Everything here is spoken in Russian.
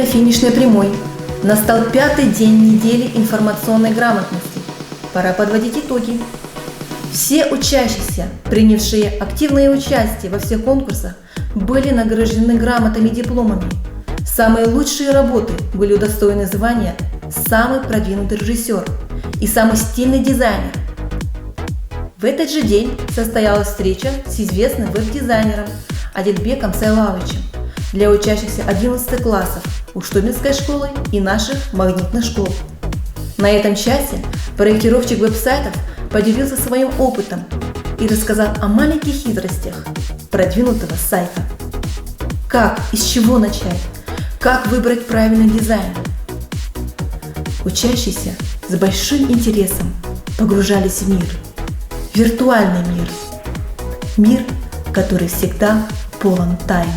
финишной прямой. Настал 5-й день недели информационной грамотности. Пора подводить итоги. Все учащиеся, принявшие активное участие во всех конкурсах, были награждены грамотами и дипломами. Самые лучшие работы были удостоены звания «Самый продвинутый режиссер» и «Самый стильный дизайнер». В этот же день состоялась встреча с известным веб-дизайнером Адильбеком Сайлавовичем для учащихся 11 классов Уштубинской школы и наших магнитных школ. На этом часе проектировщик веб-сайтов поделился своим опытом и рассказал о маленьких хитростях продвинутого сайта. Как и с чего начать? Как выбрать правильный дизайн? Учащиеся с большим интересом погружались в мир. Виртуальный мир. Мир, который всегда полон тайн.